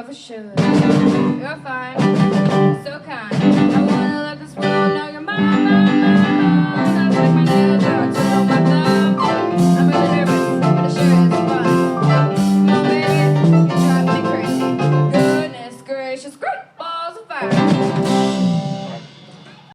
For sure. You're fine, so kind. I wanna let this world know you're mine. I like my nails out, so on my thumb. I'm really nervous, but it sure is fun. Come on, baby, you're driving me crazy. Goodness gracious, great balls of fire.